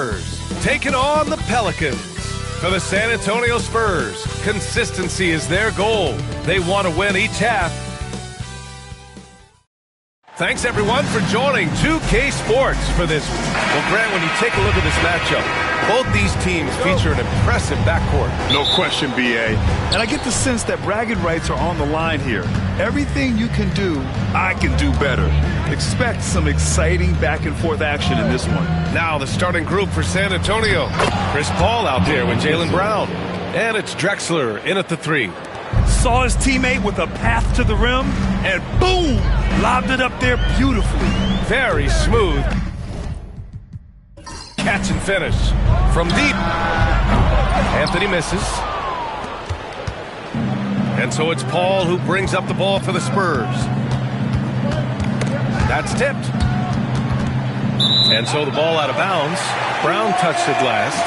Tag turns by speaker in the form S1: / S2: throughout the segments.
S1: Spurs taking on the Pelicans. For the San Antonio Spurs, consistency is their goal. They want to win each half. Thanks, everyone, for joining 2K Sports for this. Well, Grant, when you take a look at this matchup, both these teams feature an impressive backcourt.
S2: No question, B.A. And I get the sense that bragging rights are on the line here. Everything you can do, I can do better. Expect some exciting back-and-forth action in this one.
S1: Now the starting group for San Antonio. Chris Paul out there with Jaylen Brown. And it's Drexler in at the 3.
S2: Saw his teammate with a path to the rim, and boom! Lobbed it up there beautifully.
S1: Very smooth. Catch and finish. From deep. Anthony misses. And so it's Paul who brings up the ball for the Spurs. That's tipped. And so the ball out of bounds. Brown touched it last.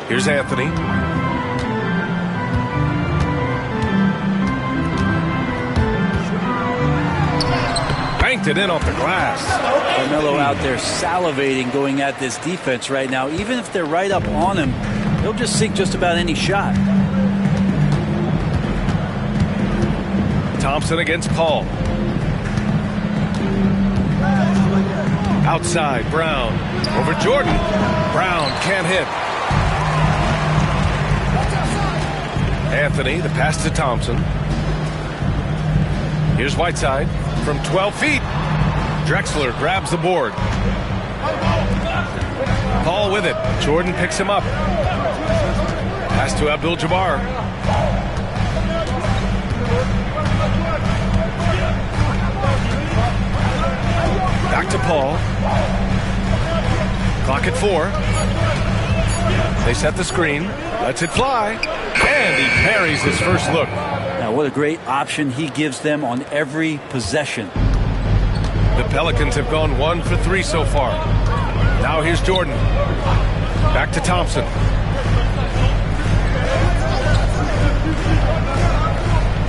S1: Here's Anthony. Banked it in off the glass.
S3: Carmelo out there salivating going at this defense right now. Even if they're right up on him, he'll just sink just about any shot.
S1: Thompson against Paul. Outside, Brown. Over Jordan. Brown can't hit. Anthony, the pass to Thompson. Here's Whiteside from 12 feet. Drexler grabs the board. Paul with it. Jordan picks him up. Pass to Abdul-Jabbar. Back to Paul. Clock at 4. They set the screen. Lets it fly. And he parries his first look.
S3: Now, what a great option he gives them on every possession.
S1: The Pelicans have gone 1 for 3 so far. Now here's Jordan. Back to Thompson.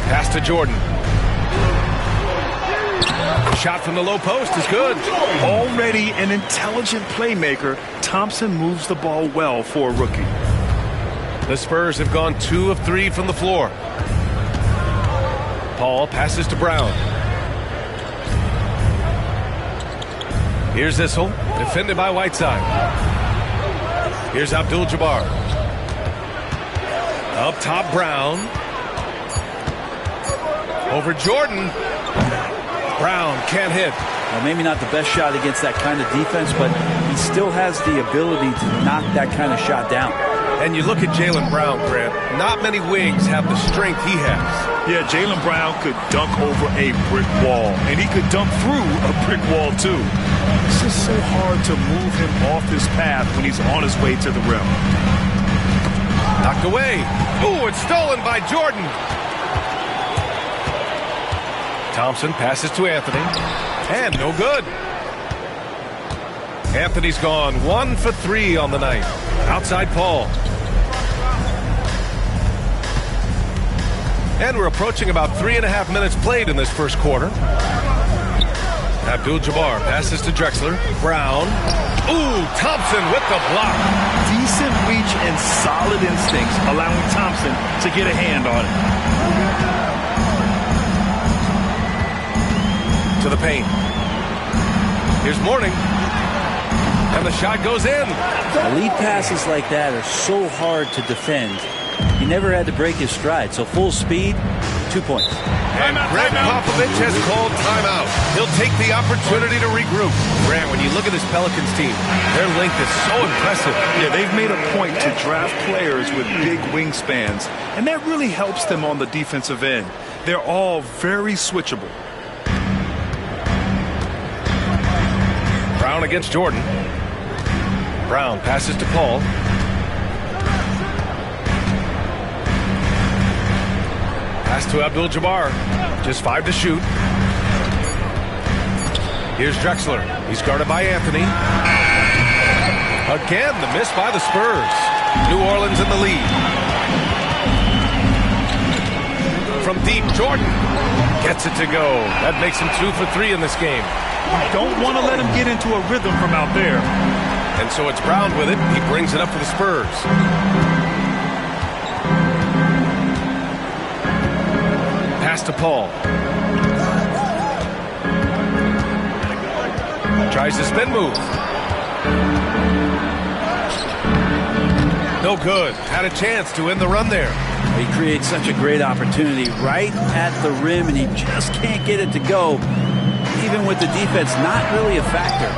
S1: Pass to Jordan. Shot from the low post is good.
S2: Already an intelligent playmaker, Thompson moves the ball well for a rookie.
S1: The Spurs have gone 2 of 3 from the floor. Paul passes to Brown. Here's Issel, defended by Whiteside. Here's Abdul-Jabbar. Up top, Brown. Over Jordan. Brown can't hit.
S3: Well, maybe not the best shot against that kind of defense, but he still has the ability to knock that kind of shot down.
S1: And you look at Jaylen Brown, Grant. Not many wings have the strength he has.
S2: Yeah, Jaylen Brown could dunk over a brick wall, and he could dunk through a brick wall, too. It's just so hard to move him off his path when he's on his way to the rim.
S1: Knocked away. Ooh, it's stolen by Jordan. Thompson passes to Anthony. And no good. Anthony's gone 1 for 3 on the night. Outside Paul. And we're approaching about 3.5 minutes played in this first quarter. Abdul-Jabbar passes to Drexler. Brown. Ooh, Thompson with the block.
S2: Decent reach and solid instincts, allowing Thompson to get a hand on it.
S1: To the paint. Here's Mourning. And the shot goes in.
S3: Lead passes like that are so hard to defend. He never had to break his stride, so full speed, 2 points.
S1: And Greg Popovich has called timeout. He'll take the opportunity to regroup. Grant, when you look at this Pelicans team, their length is so impressive.
S2: Yeah, they've made a point to draft players with big wingspans, and that really helps them on the defensive end. They're all very switchable.
S1: Brown against Jordan. Brown passes to Paul. Pass to Abdul-Jabbar. Just 5 to shoot. Here's Drexler. He's guarded by Anthony. Again, the miss by the Spurs. New Orleans in the lead. From deep, Jordan Gets it to go. That makes him 2 for 3 in this game.
S2: You don't want to let him get into a rhythm from out there.
S1: And so it's Brown with it. He brings it up for the Spurs. Pass to Paul. Tries the spin move. No good. Had a chance to end the run there.
S3: He creates such a great opportunity right at the rim, and he just can't get it to go. Even with the defense not really a factor.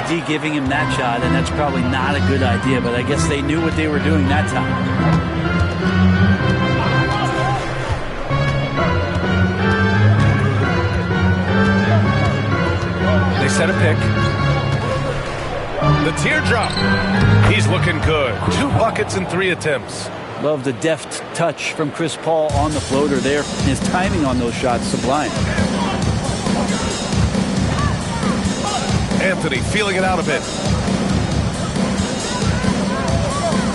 S3: The D giving him that shot, and that's probably not a good idea, but I guess they knew what they were doing that time.
S1: They set a pick. The teardrop. He's looking good. 2 buckets in 3 attempts.
S3: Love the deft touch from Chris Paul on the floater there. His timing on those shots, sublime.
S1: Anthony feeling it out a bit.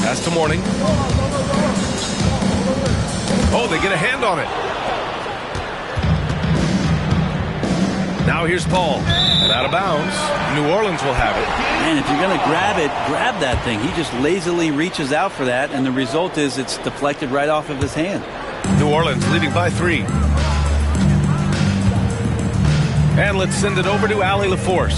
S1: Pass to Mourning. Oh, they get a hand on it. Now here's Paul. And out of bounds. New Orleans will have it.
S3: Man, if you're going to grab it, grab that thing. He just lazily reaches out for that, and the result is it's deflected right off of his hand.
S1: New Orleans leading by 3. And let's send it over to Allie LaForce.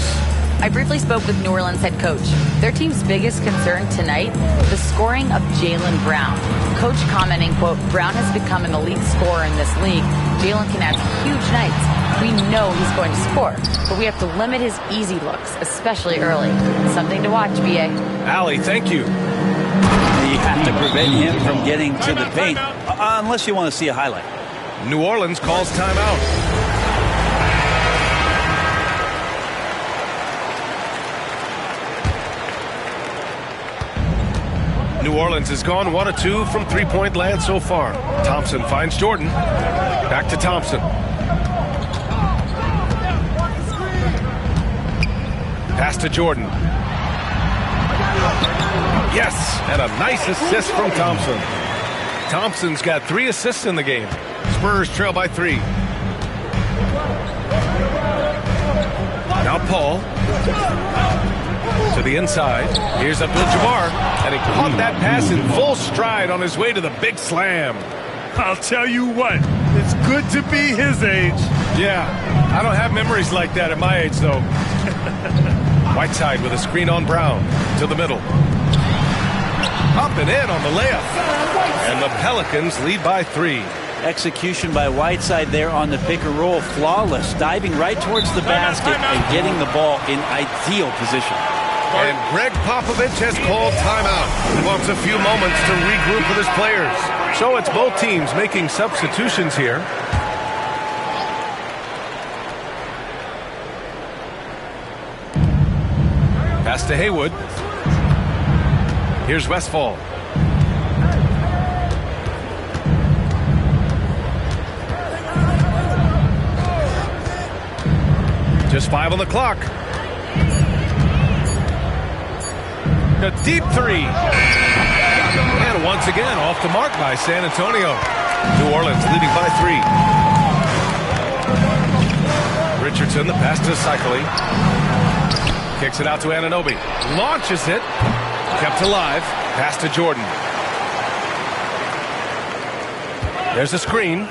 S4: I briefly spoke with New Orleans head coach. Their team's biggest concern tonight, the scoring of Jaylen Brown. Coach commenting, quote, Brown has become an elite scorer in this league. Jaylen can have huge nights. We know he's going to score, but we have to limit his easy looks, especially early. Something to watch, B.A.
S1: Allie, thank you.
S3: You have to prevent him from getting to the paint, unless you want to see a highlight.
S1: New Orleans calls timeout. New Orleans has gone 1 of 2 from 3-point land so far. Thompson finds Jordan. Back to Thompson. Pass to Jordan. Yes, and a nice assist from Thompson. Thompson's got 3 assists in the game. Spurs trail by 3. Now Paul. To the inside. Here's Abdul-Jabbar. And he caught that pass in full stride on his way to the big slam.
S2: I'll tell you what, it's good to be his age.
S1: Yeah, I don't have memories like that at my age, though. Whiteside with a screen on Brown. To the middle. Up and in on the layup. And the Pelicans lead by 3.
S3: Execution by Whiteside there on the pick and roll. Flawless. Diving right towards the basket and getting the ball in ideal position.
S1: And Greg Popovich has called timeout. He wants a few moments to regroup with his players. So it's both teams making substitutions here. Pass to Haywood. Here's Westfall. Just 5 on the clock. A deep 3. And once again, off the mark by San Antonio. New Orleans leading by 3. Richardson, the pass to Cycling. Kicks it out to Anunoby. Launches it. Kept alive. Pass to Jordan. There's a screen.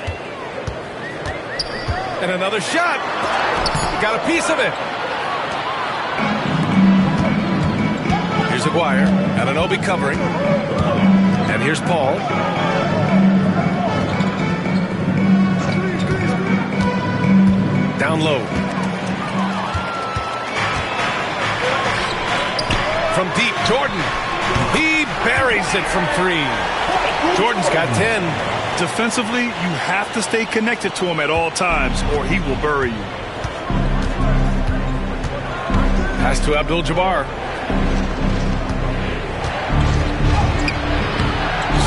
S1: And another shot. Got a piece of it. Here's Aguirre. Anunoby covering. And here's Paul. Down low. From deep, Jordan. He buries it from 3. Jordan's got 10.
S2: Defensively, you have to stay connected to him at all times, or he will bury you.
S1: Pass to Abdul-Jabbar.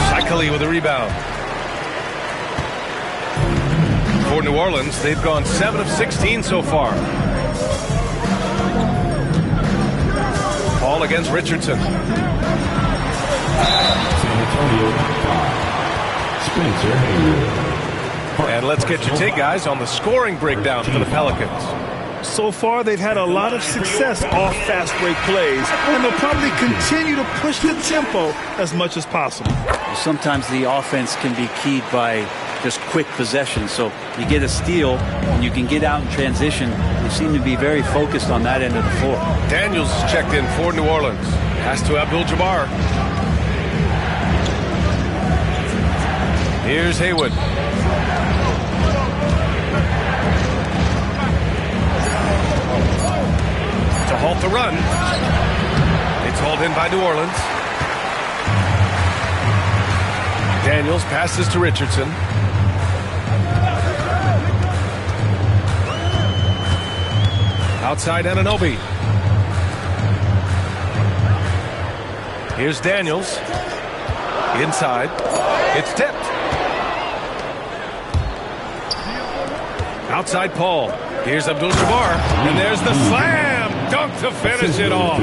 S1: Cycli with a rebound. For New Orleans, they've gone 7 of 16 so far. Paul against Richardson.
S5: San Antonio, Spencer Haywood.
S1: And let's get your take, guys, on the scoring breakdown for the Pelicans.
S2: So far, they've had a lot of success off fast break plays, and they'll probably continue to push the tempo as much as possible.
S3: Sometimes the offense can be keyed by just quick possession. So you get a steal and you can get out in transition. They seem to be very focused on that end of the floor.
S1: Daniels is checked in for New Orleans. Pass to Abdul-Jabbar. Here's Haywood. To halt the run. It's hauled in by New Orleans. Daniels passes to Richardson. Outside Anunoby. Here's Daniels. Inside. It's tipped. Outside Paul. Here's Abdul-Jabbar. And there's the slam dunk to finish it off.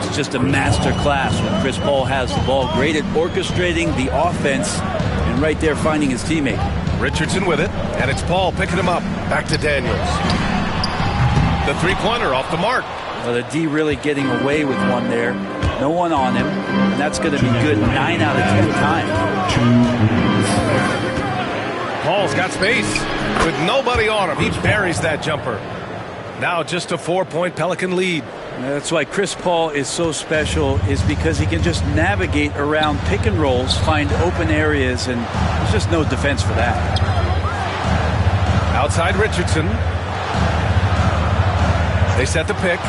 S3: It's just a master class when Chris Paul has the ball. Great at orchestrating the offense and right there finding his teammate.
S1: Richardson with it. And it's Paul picking him up. Back to Daniels. The three-pointer off the mark.
S3: Well, the D really getting away with one there. No one on him. And that's going to be good 9 out of 10 times.
S1: Paul's got space. With nobody on him, he buries that jumper. Now just a 4-point Pelican lead.
S3: That's why Chris Paul is so special, is because he can just navigate around pick and rolls, find open areas, and there's just no defense for that.
S1: Outside Richardson. They set the pick.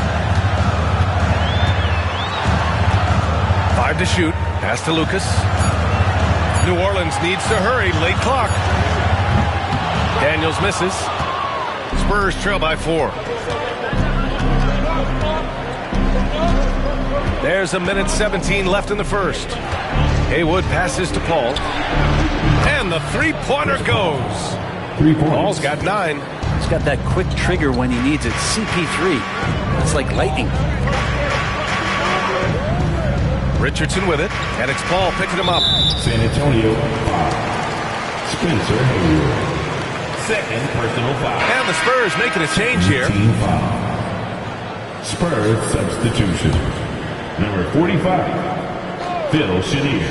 S1: 5 to shoot. Pass to Lucas. New Orleans needs to hurry. Late clock. Daniels misses. Spurs trail by 4. There's 1:17 left in the first. Haywood passes to Paul. And the three-pointer goes.
S5: 3 points.
S1: Paul's got 9.
S3: He's got that quick trigger when he needs it. CP3. It's like lightning.
S1: Richardson with it. And it's Paul picking him up.
S5: San Antonio, Spencer Haywood. Second personal foul.
S1: And the Spurs making a change here.
S5: Team foul. Spurs substitution. Number 45, Phil Chenier.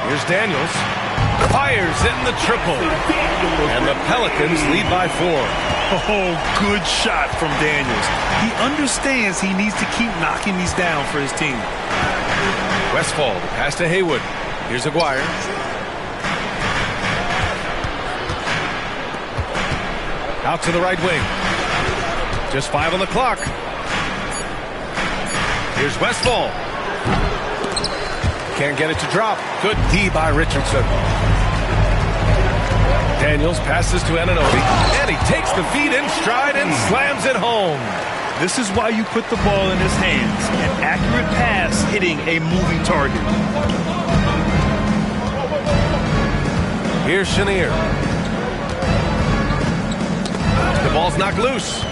S1: Here's Daniels. Fires in the triple. And the Pelicans lead by 4.
S2: Oh, good shot from Daniels. He understands he needs to keep knocking these down for his team.
S1: Westfall, pass to Haywood. Here's Aguirre. Out to the right wing. Just 5 on the clock. Here's Westfall. Can't get it to drop. Good D by Richardson. Daniels passes to Anunoby. And he takes the feed in stride and slams it home.
S2: This is why you put the ball in his hands. An accurate pass hitting a moving target.
S1: Here's Chenier. The ball's knocked loose.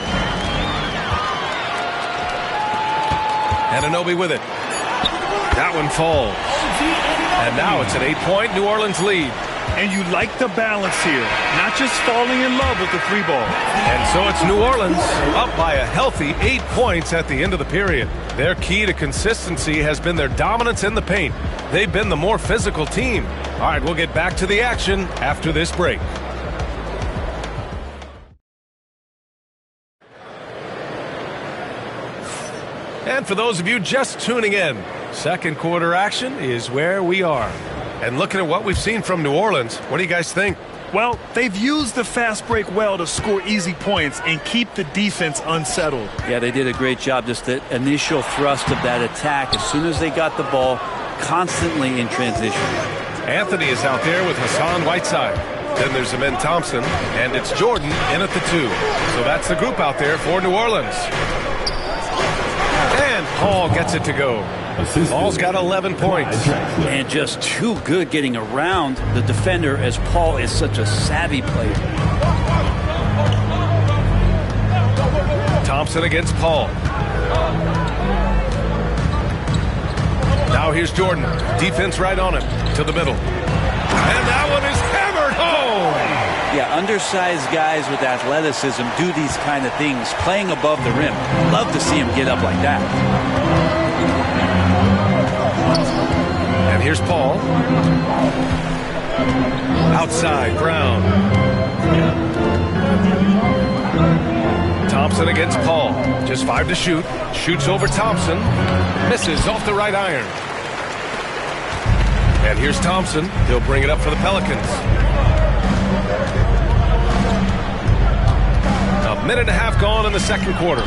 S1: Anunoby with it. That one falls. And now it's an 8-point New Orleans lead.
S2: And you like the balance here. Not just falling in love with the 3-ball.
S1: And so it's New Orleans up by a healthy 8 points at the end of the period. Their key to consistency has been their dominance in the paint. They've been the more physical team. All right, we'll get back to the action after this break. And for those of you just tuning in, second quarter action is where we are. And looking at what we've seen from New Orleans, what do you guys think?
S2: Well, they've used the fast break well to score easy points and keep the defense unsettled.
S3: Yeah, they did a great job. Just the initial thrust of that attack, as soon as they got the ball, constantly in transition.
S1: Anthony is out there with Hassan Whiteside. Then there's Amen Thompson, and it's Jordan in at the 2. So that's the group out there for New Orleans. And Paul gets it to go. Paul's got 11 points.
S3: And just too good getting around the defender, as Paul is such a savvy player.
S1: Thompson against Paul. Now here's Jordan. Defense right on him. To the middle. And that one is hammered home.
S3: Yeah, undersized guys with athleticism do these kind of things, playing above the rim. Love to see him get up like that.
S1: And here's Paul. Outside, Brown. Thompson against Paul. Just 5 to shoot. Shoots over Thompson. Misses off the right iron. And here's Thompson. He'll bring it up for the Pelicans. A minute and a half gone in the second quarter.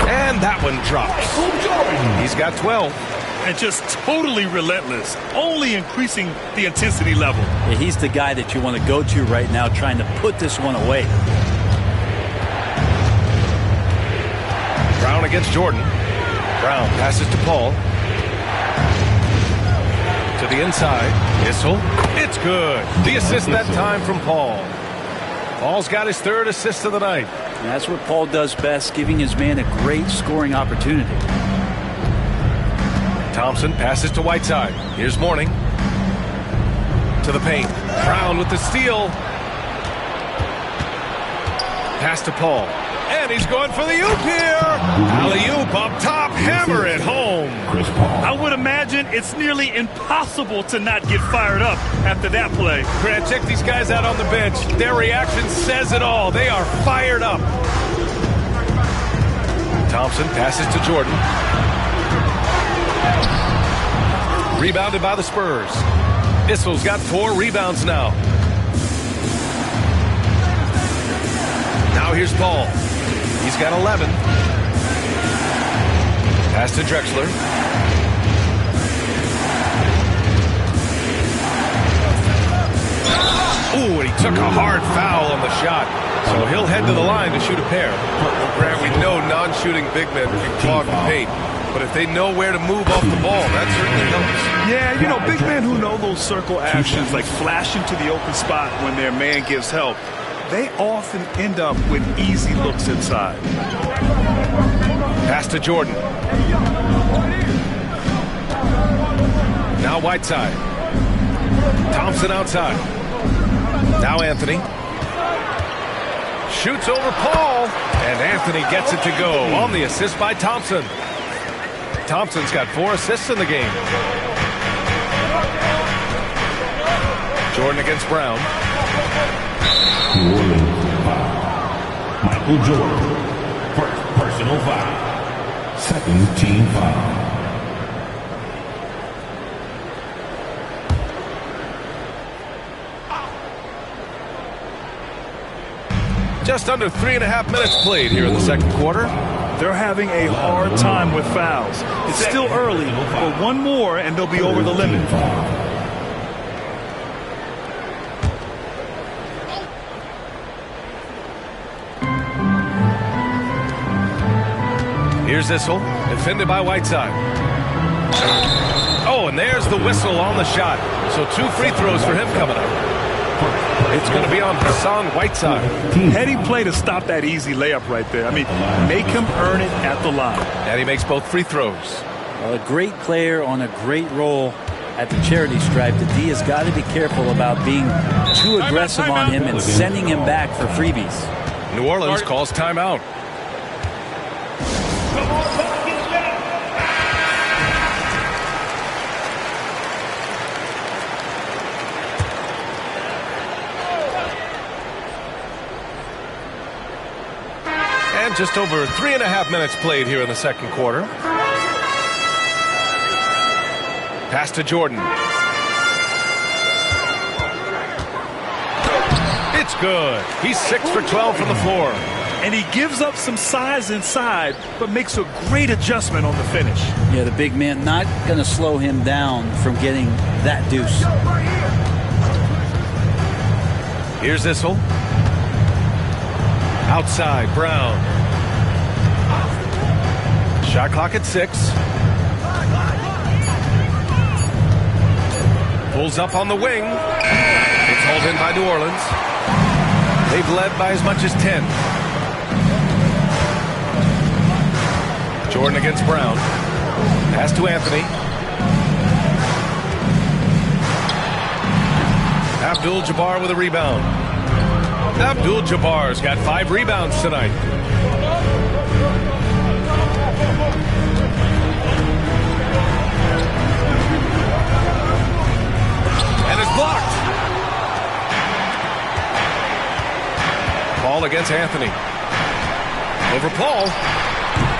S1: And that one drops. He's got 12.
S2: And just totally relentless, only increasing the intensity level.
S3: Yeah, he's the guy that you want to go to right now, trying to put this one away.
S1: Brown against Jordan. Brown passes to Paul. To the inside. Issel. It's good. The assist that time from Paul. Paul's got his 3rd assist of the night.
S3: And that's what Paul does best, giving his man a great scoring opportunity.
S1: Thompson passes to Whiteside. Here's Mourning. To the paint. Brown with the steal. Pass to Paul. And he's going for the oop here. Alley-oop up top. Hammer it home.
S2: I would imagine it's nearly impossible to not get fired up after that play.
S1: Grant, check these guys out on the bench. Their reaction says it all. They are fired up. Thompson passes to Jordan. Rebounded by the Spurs. Issel's got 4 rebounds now. Now here's Paul. He's got 11. Pass to Drexler. Ooh, and he took a hard foul on the shot. So he'll head to the line to shoot a pair. Well, Grant, we know non-shooting big men can clog the paint. But if they know where to move off the ball, that certainly helps.
S2: Yeah, you know, big men who know those circle actions, like flashing to the open spot when their man gives help, they often end up with easy looks inside.
S1: Pass to Jordan. Now Whiteside. Thompson outside. Now Anthony. Shoots over Paul. And Anthony gets it to go on the assist by Thompson. Thompson's got 4 assists in the game. Jordan against Brown.
S5: New Orleans foul. Michael Jordan. First personal foul. Second team foul.
S1: Just under 3.5 minutes played here in the second quarter.
S2: They're having a hard time with fouls. It's still early, but one more and they'll be over the limit.
S1: Here's Issel, defended by Whiteside. Oh, and there's the whistle on the shot. So 2 free throws for him coming up. It's going to be on Hassan Whiteside.
S2: Heady play to stop that easy layup right there. I mean, make him earn it at the line.
S1: And he makes both free throws.
S3: Well, a great player on a great role at the charity stripe. The D has got to be careful about being too aggressive on him and sending him back for freebies.
S1: New Orleans calls timeout. And just over 3.5 minutes played here in the second quarter. Pass to Jordan. It's good. He's 6 for 12 from the floor.
S2: And he gives up some size inside, but makes a great adjustment on the finish.
S3: Yeah, the big man not going to slow him down from getting that deuce.
S1: Here's Issel. Outside, Brown. Shot clock at 6. Pulls up on the wing. It's hauled in by New Orleans. They've led by as much as 10. Jordan against Brown. Pass to Anthony. Abdul-Jabbar with a rebound. Abdul-Jabbar's got 5 rebounds tonight. And it's blocked. Paul against Anthony. Over Paul.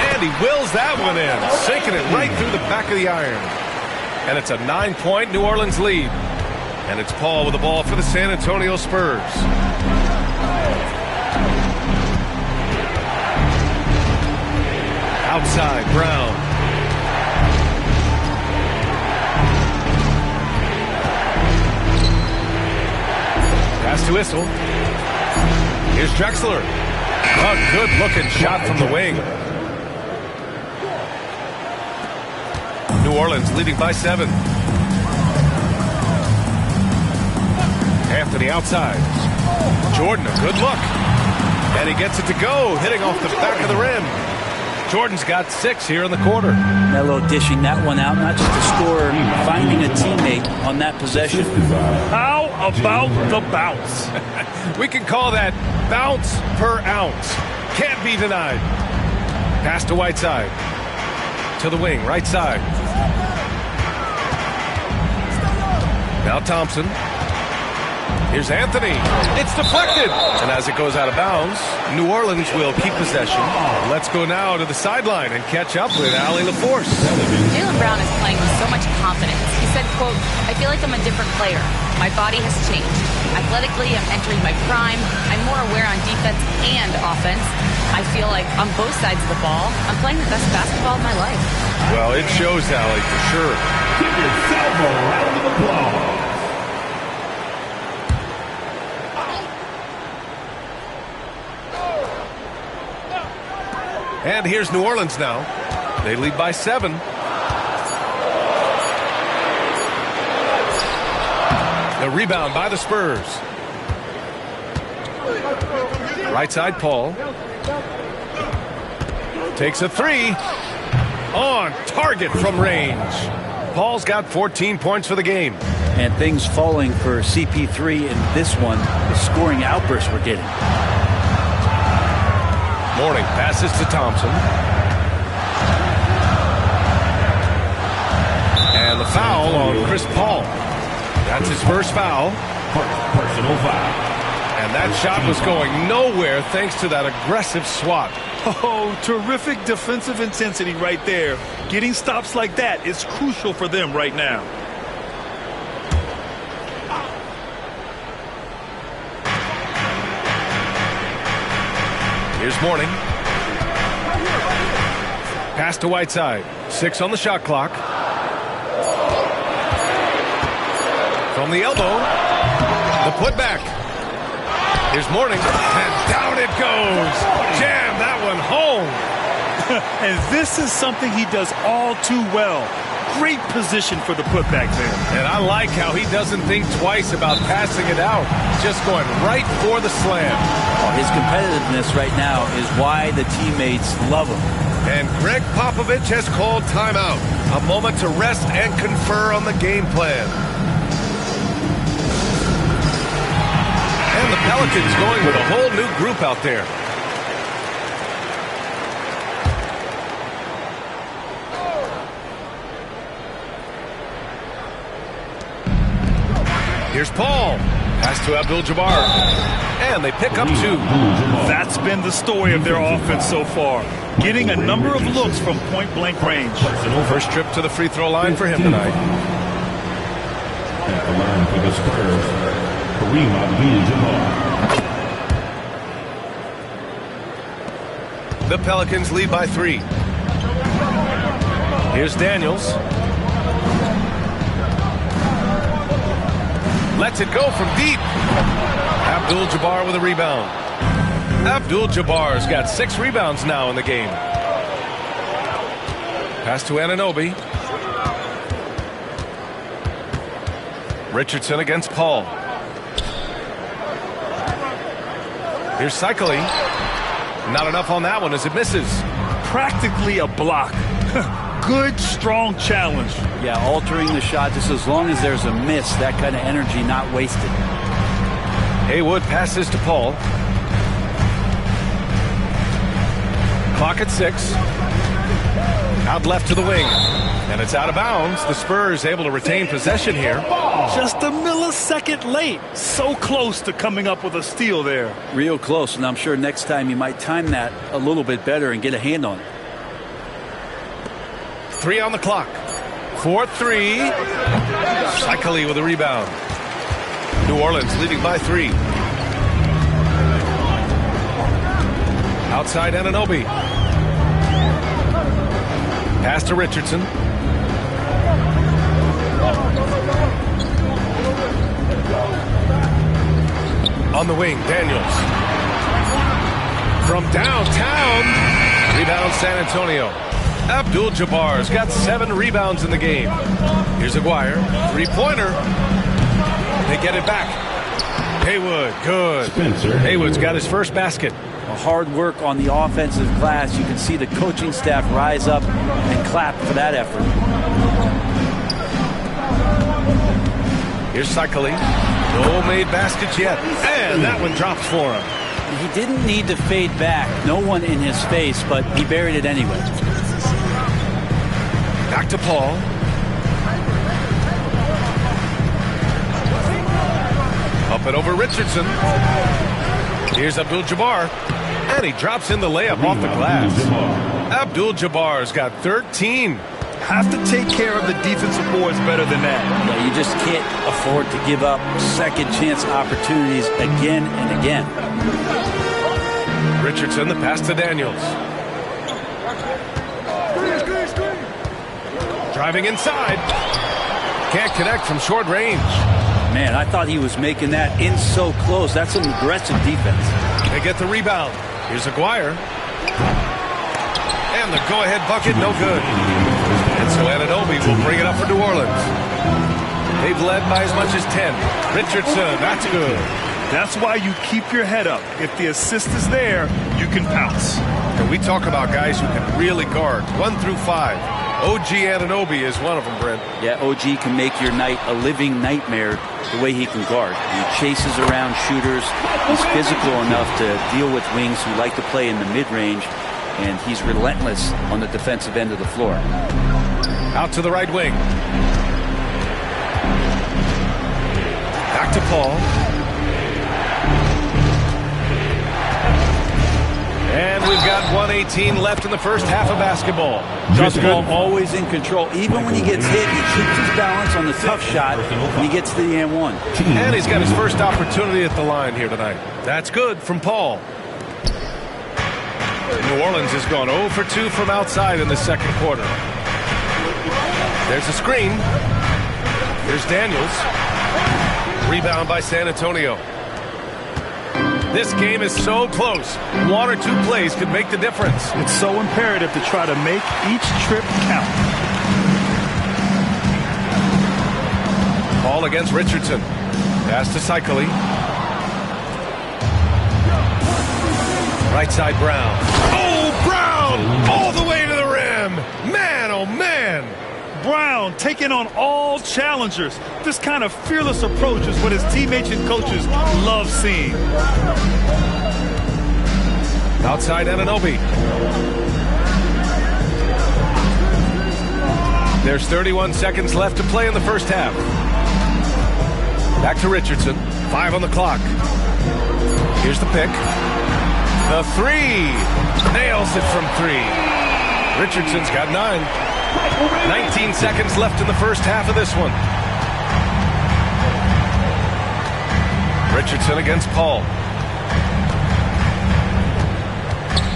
S1: And he wills that one in, sinking it right through the back of the iron. And it's a 9-point New Orleans lead. And it's Paul with the ball for the San Antonio Spurs. Outside, Brown. Pass to Issel. Here's Drexler. A good-looking shot from the wing. New Orleans leading by 7. Anthony outside. Jordan, a good look. And he gets it to go, hitting off the back of the rim. Jordan's got 6 here in the quarter.
S3: Melo dishing that one out, not just a scorer, finding a teammate on that possession.
S2: How about the bounce?
S1: We can call that bounce per ounce. Can't be denied. Pass to Whiteside. To the wing, right side. Now Thompson. Here's Anthony. It's deflected. And as it goes out of bounds, New Orleans will keep possession. Let's go now to the sideline and catch up with Allie LaForce.
S4: Jaylen Brown is playing with so much confidence. He said, quote, "I feel like I'm a different player. My body has changed. Athletically, I'm entering my prime. I'm more aware on defense and offense. I feel like on both sides of the ball, I'm playing the best basketball of my life."
S1: Well, it shows, Allie, for sure.
S5: Give yourself a round of applause.
S1: And here's New Orleans now. They lead by 7. The rebound by the Spurs. Right side, Paul. Takes a 3. On target from range. Paul's got 14 points for the game.
S3: And things falling for CP3 in this one, the scoring outbursts we're getting.
S1: Mourning passes to Thompson. And the foul on Chris Paul. That's his first foul.
S5: Personal foul.
S1: And that shot was going nowhere thanks to that aggressive swat.
S2: Oh, terrific defensive intensity right there. Getting stops like that is crucial for them right now.
S1: Here's Mourning. Pass to Whiteside. 6 on the shot clock. From the elbow. The putback. Here's Mourning. And down it goes. Jam that one home.
S2: And this is something he does all too well. Great position for the putback there.
S1: And I like how he doesn't think twice about passing it out. Just going right for the slam.
S3: Well, his competitiveness right now is why the teammates love him.
S1: And Greg Popovich has called timeout. A moment to rest and confer on the game plan. And the Pelicans going with a whole new group out there. Here's Paul. Pass to Abdul-Jabbar. And they pick up 2.
S2: That's been the story of their offense so far. Getting a number of looks from point-blank range.
S1: First trip to the free throw line for him tonight.
S5: At the line for the Spurs, Kareem Abdul-Jabbar.
S1: The Pelicans lead by 3. Here's Daniels. Lets it go from deep. Abdul-Jabbar with a rebound. Abdul-Jabbar's got 6 rebounds now in the game. Pass to Anunoby. Richardson against Paul. Here's Cycling. Not enough on that one as it misses.
S2: Practically a block. Good, strong challenge.
S3: Yeah, altering the shot just as long as there's a miss, that kind of energy not wasted.
S1: Haywood passes to Paul. Clock at 6. Out left to the wing. And it's out of bounds. The Spurs able to retain possession here.
S2: Just a millisecond late. So close to coming up with a steal there.
S3: Real close, and I'm sure next time you might time that a little bit better and get a hand on it.
S1: 3 on the clock. 4-3. Shikely with a rebound. New Orleans leading by 3. Outside Anunoby. Pass to Richardson. On the wing, Daniels. From downtown. Rebound San Antonio. Abdul-Jabbar's got 7 rebounds in the game. Here's Aguirre. 3-pointer. They get it back. Haywood, good.
S5: Spencer.
S1: Haywood's got his first basket.
S3: Hard work on the offensive glass. You can see the coaching staff rise up and clap for that effort.
S1: Here's Shikely. No made baskets yet. And that one drops for him.
S3: He didn't need to fade back. No one in his face, but he buried it anyway.
S1: Back to Paul. Up and over Richardson. Here's Abdul-Jabbar. And he drops in the layup off the glass. Abdul-Jabbar's got 13.
S2: Have to take care of the defensive boards better than that.
S3: Yeah, you just can't afford to give up second chance opportunities again and again.
S1: Richardson, the pass to Daniels. Driving inside. Can't connect from short range.
S3: Man, I thought he was making that in so close. That's some aggressive defense.
S1: They get the rebound. Here's Aguirre. And the go-ahead bucket, no good. And so Anunoby will bring it up for New Orleans. They've led by as much as 10. Richardson, that's good.
S2: That's why you keep your head up. If the assist is there, you can pounce.
S1: And we talk about guys who can really guard 1 through 5. OG Anunoby is one of them, Brent.
S3: Yeah, OG can make your night a living nightmare the way he can guard. He chases around shooters. He's physical enough to deal with wings who like to play in the mid-range, and he's relentless on the defensive end of the floor.
S1: Out to the right wing. Back to Paul. And we've got 1:18 left in the first half of basketball.
S3: Just Paul always in control. Even when he gets hit, he keeps his balance on the tough shot, and he gets to the and one.
S1: And he's got his first opportunity at the line here tonight. That's good from Paul. New Orleans has gone 0 for 2 from outside in the second quarter. There's a screen. Here's Daniels. Rebound by San Antonio. This game is so close. 1 or 2 plays could make the difference.
S2: It's so imperative to try to make each trip count.
S1: Ball against Richardson. Pass to Shikely. Right side Brown. Oh, Brown! All the way to the rim. Man, oh, man.
S2: Brown taking on all challengers. This kind of fearless approach is what his teammates and coaches love seeing.
S1: Outside Anunoby. There's 31 seconds left to play in the first half. Back to Richardson. 5 on the clock. Here's the pick. The 3. Nails it from 3. Richardson's got 9. 19 seconds left in the first half of this one. Richardson against Paul.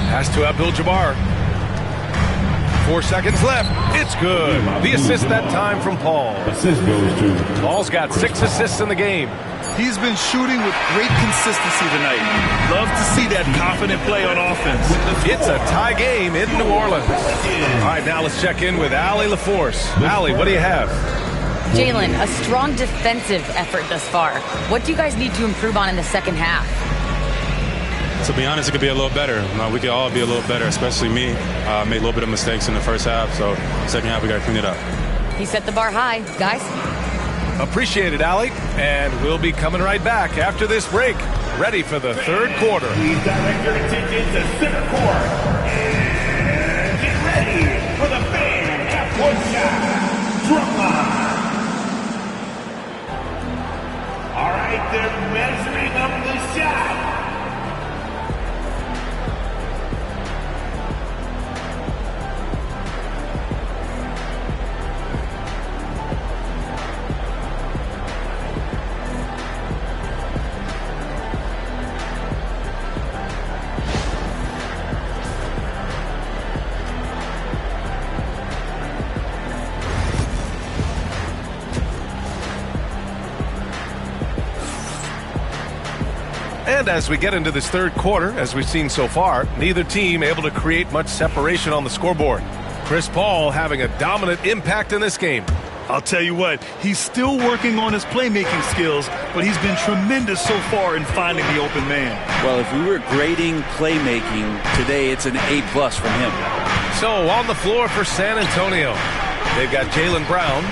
S1: Pass to Abdul-Jabbar. 4 seconds left. It's good. The assist that time from Paul.
S5: Assist goes to.
S1: Paul's got 6 assists in the game.
S2: He's been shooting with great consistency tonight. Love to see that confident play on offense.
S1: It's a tie game in New Orleans. All right, now let's check in with Allie LaForce. Allie, what do you have?
S4: Jalen, a strong defensive effort thus far. What do you guys need to improve on in the second half?
S6: To be honest, it could be a little better. We could all be a little better, especially me. Made a little bit of mistakes in the first half, so second half we got to clean it up.
S4: He set the bar high. Guys?
S1: Appreciate it, Allie. And we'll be coming right back after this break. Ready for the third quarter.
S5: Please direct your attention to center court. And get ready for the fan half-court shot. Drumline. All right, they're measuring up the shot.
S1: And as we get into this third quarter, as we've seen so far, neither team able to create much separation on the scoreboard. Chris Paul having a dominant impact in this game.
S2: I'll tell you what, he's still working on his playmaking skills, but he's been tremendous so far in finding the open man.
S3: Well, if we were grading playmaking today, it's an A+ from him.
S1: So on the floor for San Antonio, they've got Jaylen Brown.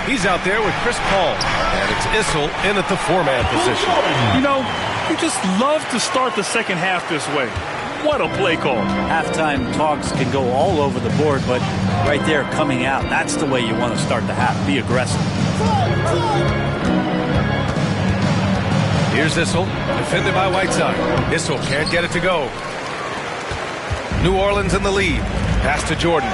S1: He's out there with Chris Paul. And it's Issel in at the 4-man position.
S2: You know, you just love to start the second half this way. What a play call.
S3: Halftime talks can go all over the board, but right there coming out, that's the way you want to start the half. Be aggressive.
S1: Here's Issel, defended by Whiteside. Issel can't get it to go. New Orleans in the lead. Pass to Jordan.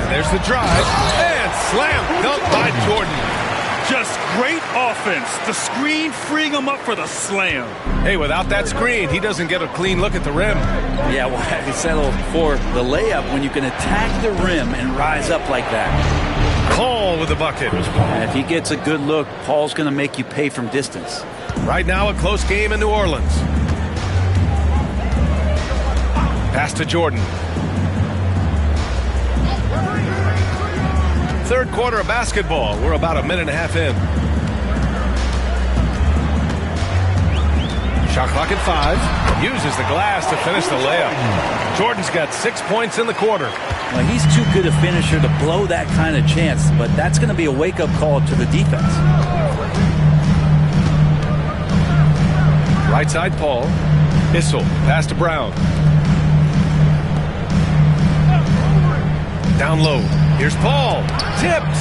S1: And there's the drive. And slam dunk by Jordan.
S2: Just great offense. The screen freeing him up for the slam.
S1: Hey, without that screen, he doesn't get a clean look at the rim.
S3: Yeah, well, I settle for the layup when you can attack the rim and rise up like that.
S1: Paul with the bucket.
S3: And if he gets a good look, Paul's going to make you pay from distance.
S1: Right now, a close game in New Orleans. Pass to Jordan. Third quarter of basketball. We're about a minute and a half in. Shot clock at 5. Uses the glass to finish the layup. Jordan's got 6 points in the quarter.
S3: Well, he's too good a finisher to blow that kind of chance, but that's going to be a wake-up call to the defense.
S1: Right side, Paul. Issel, pass to Brown. Down low. Here's Paul. Tipped.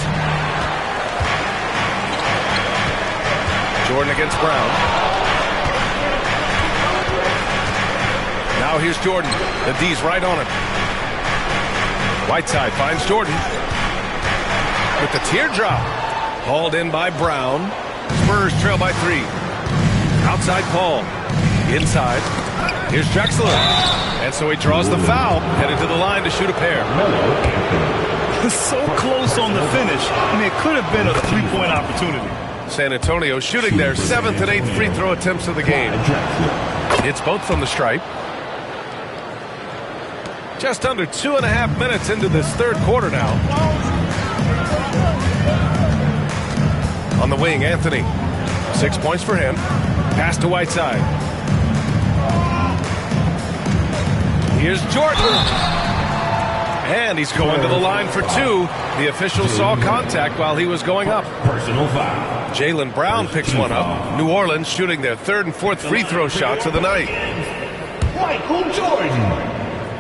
S1: Jordan against Brown. Now here's Jordan. The D's right on him. Whiteside finds Jordan. With the teardrop. Hauled in by Brown. Spurs trail by 3. Outside Paul. Inside. Here's Drexler. And so he draws the foul. Headed to the line to shoot a pair.
S2: So close on the finish. I mean, it could have been a three-point opportunity.
S1: San Antonio shooting their 7th and 8th free throw attempts of the game. It's both from the stripe. Just under 2.5 minutes into this third quarter now. On the wing, Anthony. 6 points for him. Pass to Whiteside. Here's Jordan. And he's going to the line for 2. The official saw contact while he was going up.
S5: Personal foul.
S1: Jaylen Brown picks one up. New Orleans shooting their 3rd and 4th free throw shots of the night.
S5: Michael Jordan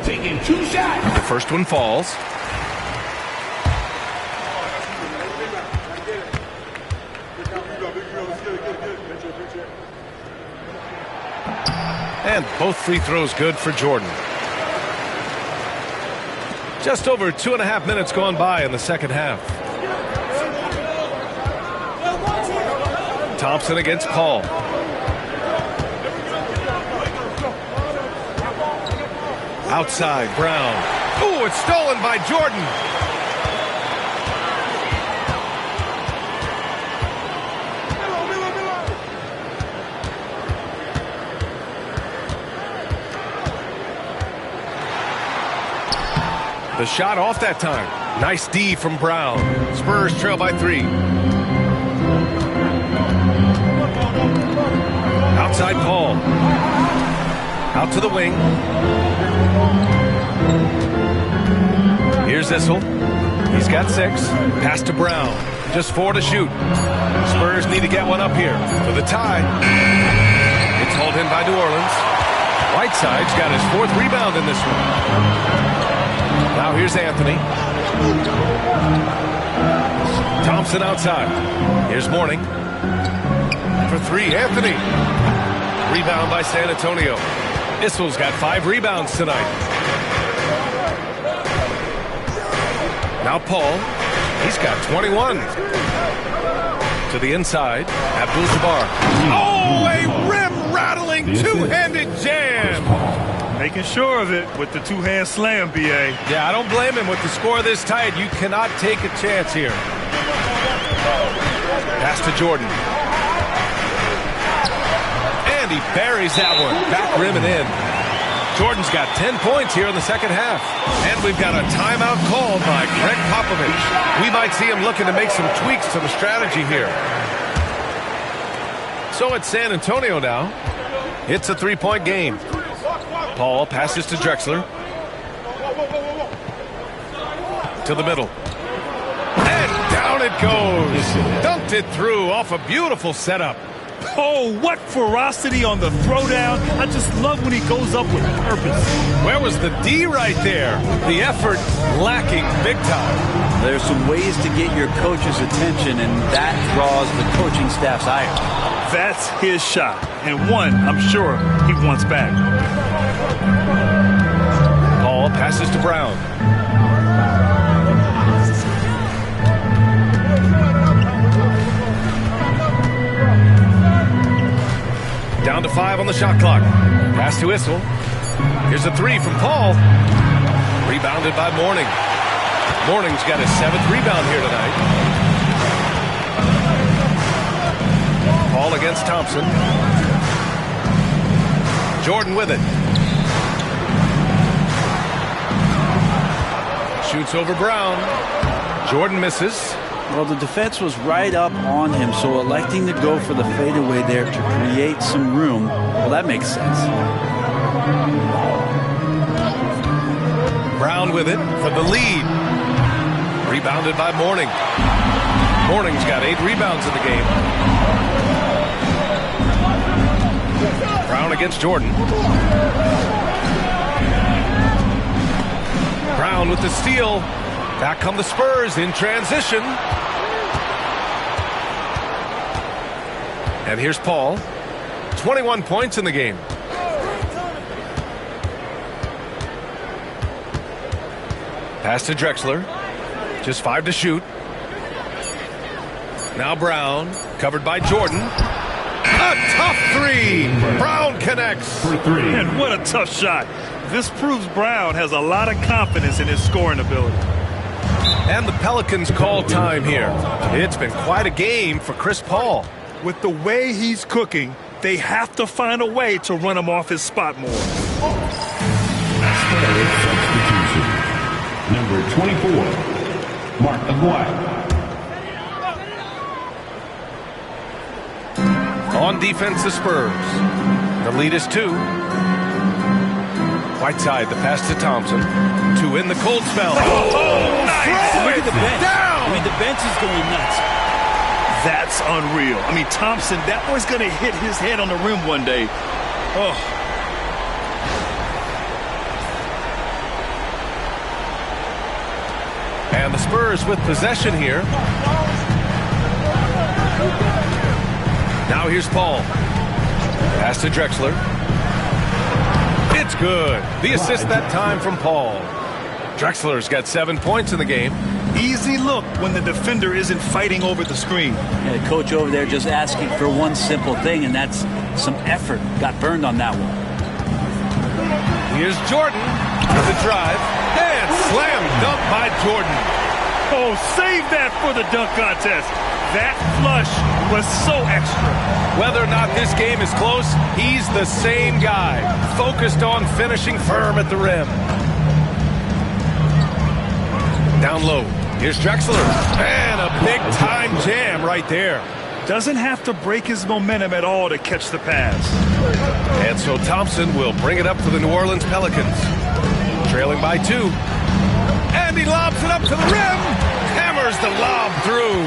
S5: taking 2 shots.
S1: The first one falls. And both free throws good for Jordan. Just over 2.5 minutes gone by in the second half. Thompson against Paul. Outside, Brown. Ooh, it's stolen by Jordan. The shot off that time. Nice D from Brown. Spurs trail by 3. Outside Paul. Out to the wing. Here's Issel. He's got 6. Pass to Brown. Just 4 to shoot. Spurs need to get one up here for the tie. It's hauled in by New Orleans. Whiteside's got his 4th rebound in this one. Now here's Anthony. Thompson outside. Here's Mourning. For 3, Anthony. Rebound by San Antonio. Issel's got 5 rebounds tonight. Now Paul. He's got 21. To the inside. Abdul-Jabbar. Oh, a rim-rattling two-handed jam.
S2: Making sure of it with the two-hand slam, B.A.
S1: Yeah, I don't blame him. With the score this tight, you cannot take a chance here. Pass to Jordan. And he buries that one. Back rim and in. Jordan's got 10 points here in the second half. And we've got a timeout called by Greg Popovich. We might see him looking to make some tweaks to the strategy here. So it's San Antonio now. It's a 3-point game. Paul passes to Drexler. To the middle. And down it goes. Dunked it through off a beautiful setup.
S2: Oh, what ferocity on the throwdown. I just love when he goes up with purpose.
S1: Where was the D right there? The effort lacking big time.
S3: There's some ways to get your coach's attention, and that draws the coaching staff's ire.
S2: That's his shot, and one I'm sure he wants back.
S1: Paul passes to Brown. Down to 5 on the shot clock. Pass to Issel. Here's a 3 from Paul. Rebounded by Mourning. Mourning's got his 7th rebound here tonight. Paul against Thompson. Jordan with it. Shoots over Brown. Jordan misses.
S3: Well, the defense was right up on him, so electing to go for the fadeaway there to create some room, well, that makes sense.
S1: Brown with it for the lead. Rebounded by Mourning. Mourning's got 8 rebounds in the game. Brown against Jordan. Brown with the steal. Back come the Spurs in transition. And here's Paul. 21 points in the game. Pass to Drexler. Just 5 to shoot. Now Brown, covered by Jordan. A tough 3. Brown connects.
S5: For 3.
S2: And what a tough shot. This proves Brown has a lot of confidence in his scoring ability.
S1: And the Pelicans call time here. It's been quite a game for Chris Paul.
S2: With the way he's cooking, they have to find a way to run him off his spot more.
S5: Substitution. Number 24, Mark Aguirre.
S1: On defense, the Spurs. The lead is 2. Whiteside, the pass to Thompson. 2 in the cold spell. Oh, nice!
S3: Look at the bench.
S1: Down!
S3: I mean, the bench is going nuts.
S2: That's unreal. I mean, Thompson, that boy's going to hit his head on the rim one day. Oh.
S1: And the Spurs with possession here. Now here's Paul. Pass to Drexler. It's good. The assist that time from Paul. Drexler's got 7 points in the game.
S2: Easy look when the defender isn't fighting over the screen.
S3: Yeah, the coach over there just asking for one simple thing, and that's some effort. Got burned on that one.
S1: Here's Jordan with the drive. And slam dunk by Jordan.
S2: Oh, save that for the dunk contest. That flush was so extra.
S1: Whether or not this game is close, he's the same guy. Focused on finishing firm at the rim. Down low. Here's Drexler. And a big-time jam right there.
S2: Doesn't have to break his momentum at all to catch the pass.
S1: And so Thompson will bring it up for the New Orleans Pelicans. Trailing by 2. And he lobs it up to the rim. Hammers the lob through.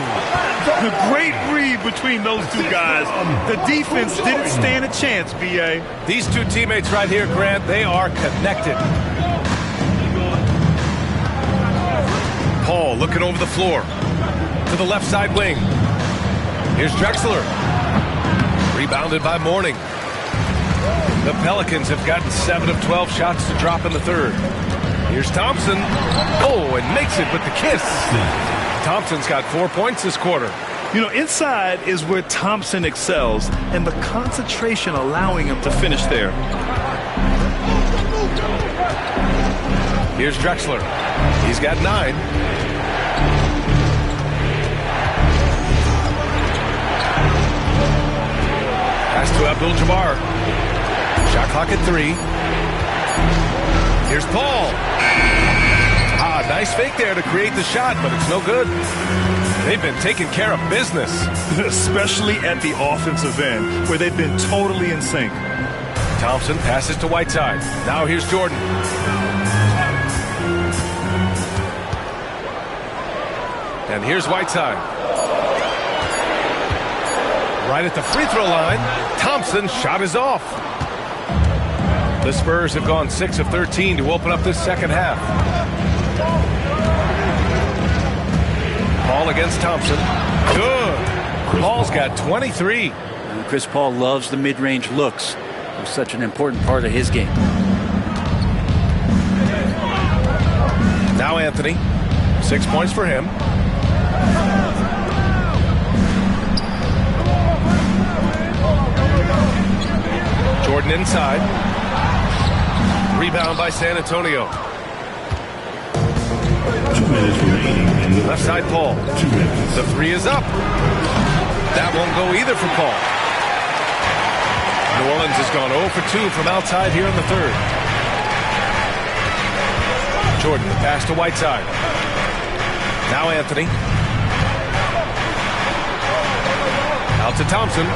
S2: The great read between those two guys. The defense didn't stand a chance, B.A.
S1: These two teammates right here, Grant, they are connected. Paul looking over the floor to the left side wing. Here's Drexler. Rebounded by Mourning. The Pelicans have gotten 7 of 12 shots to drop in the third. Here's Thompson. Oh, and makes it with the kiss. Thompson's got 4 points this quarter.
S2: You know, inside is where Thompson excels, and the concentration allowing him to finish there.
S1: Here's Drexler. He's got 9. Pass to Abdul-Jabbar. Shot clock at 3. Here's Paul. Nice fake there to create the shot, but it's no good. They've been taking care of business.
S2: Especially at the offensive end, where they've been totally in sync.
S1: Thompson passes to Whiteside. Now here's Jordan. And here's Whiteside. Right at the free throw line, Thompson's shot is off. The Spurs have gone 6 of 13 to open up this second half. Paul against Thompson. Good. Paul's got 23.
S3: And Chris Paul loves the mid-range looks. It's such an important part of his game.
S1: Now Anthony. 6 points for him. Jordan inside. Rebound by San Antonio.
S5: 2 minutes remaining.
S1: Left side Paul.
S5: 2 minutes.
S1: The 3 is up. That won't go either for Paul. New Orleans has gone 0 for 2 from outside here in the third. Jordan, the pass to Whiteside. Now Anthony. Out to Thompson.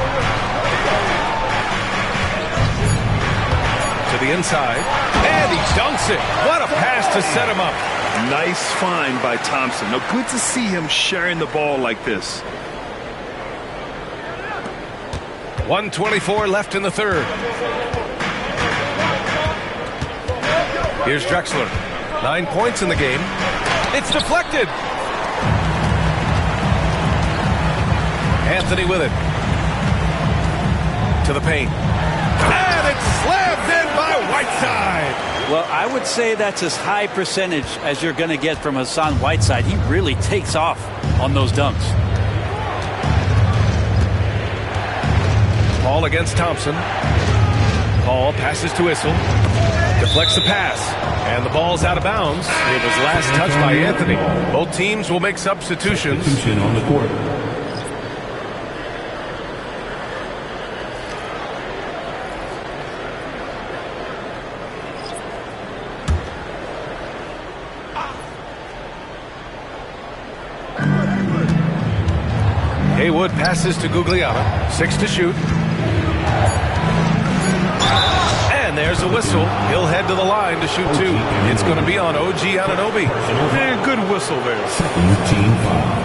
S1: To the inside. And he dunks it. What a pass to set him up.
S2: Nice find by Thompson. Now, good to see him sharing the ball like this.
S1: 1:24 left in the third. Here's Drexler. 9 points in the game. It's deflected. Anthony with it. To the paint. And it's slammed in by Whiteside.
S3: Well, I would say that's as high percentage as you're going to get from Hassan Whiteside. He really takes off on those dunks.
S1: Paul against Thompson. Paul passes to Issel. Deflects the pass. And the ball's out of bounds. It was last touched by Anthony. Both teams will make substitutions.
S5: Substitution on the court.
S1: Haywood passes to Gugliotta. 6 to shoot. And there's a whistle. He'll head to the line to shoot 2. It's going to be on OG Anunoby.
S2: Yeah, good whistle there.
S5: Second team foul.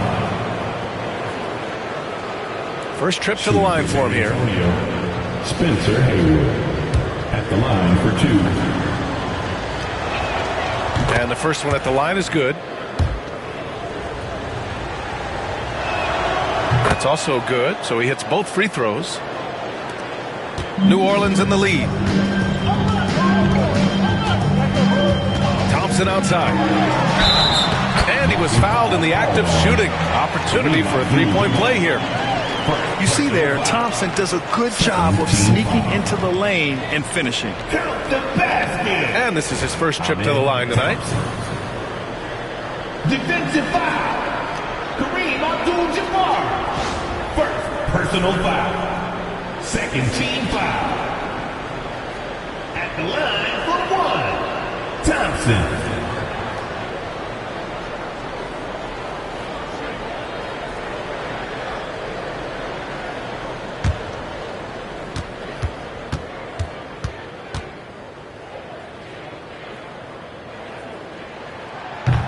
S1: First trip to the line for him here.
S5: Spencer Haywood at the line for 2.
S1: And the first one at the line is good. That's also good, so he hits both free throws. New Orleans in the lead. Thompson outside. And he was fouled in the act of shooting. Opportunity for a three-point play here.
S2: You see there, Thompson does a good job of sneaking into the lane and finishing.
S5: Count the basket.
S1: And this is his first trip to the line tonight.
S5: Defensive foul. Kareem Abdul-Jabbar. First personal foul. Second team foul. At the line for 1. Thompson.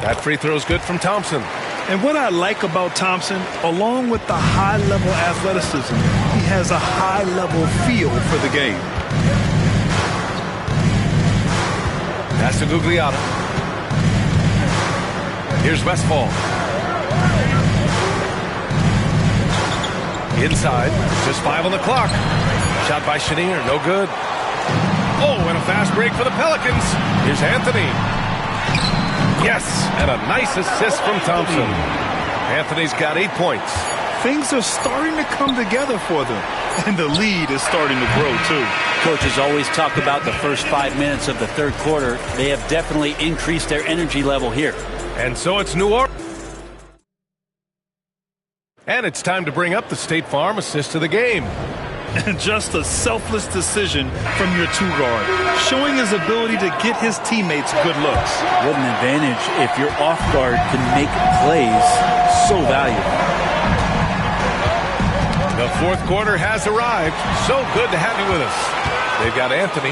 S1: That free throw is good from Thompson.
S2: And what I like about Thompson, along with the high-level athleticism, he has a high-level feel for the game.
S1: Pass to Gugliotta. Here's Westphal. Inside, just 5 on the clock. Shot by Chenier, no good. Oh, and a fast break for the Pelicans. Here's Anthony. Yes, and a nice assist from Thompson. Anthony's got 8 points.
S2: Things are starting to come together for them, and the lead is starting to grow, too.
S3: Coaches always talk about the first 5 minutes of the third quarter. They have definitely increased their energy level here.
S1: And so it's New Orleans. And it's time to bring up the State Farm assist of the game.
S2: And just a selfless decision from your 2-guard, showing his ability to get his teammates good looks.
S3: What an advantage if your off guard can make plays so valuable.
S1: The fourth quarter has arrived. So good to have you with us. They've got Anthony.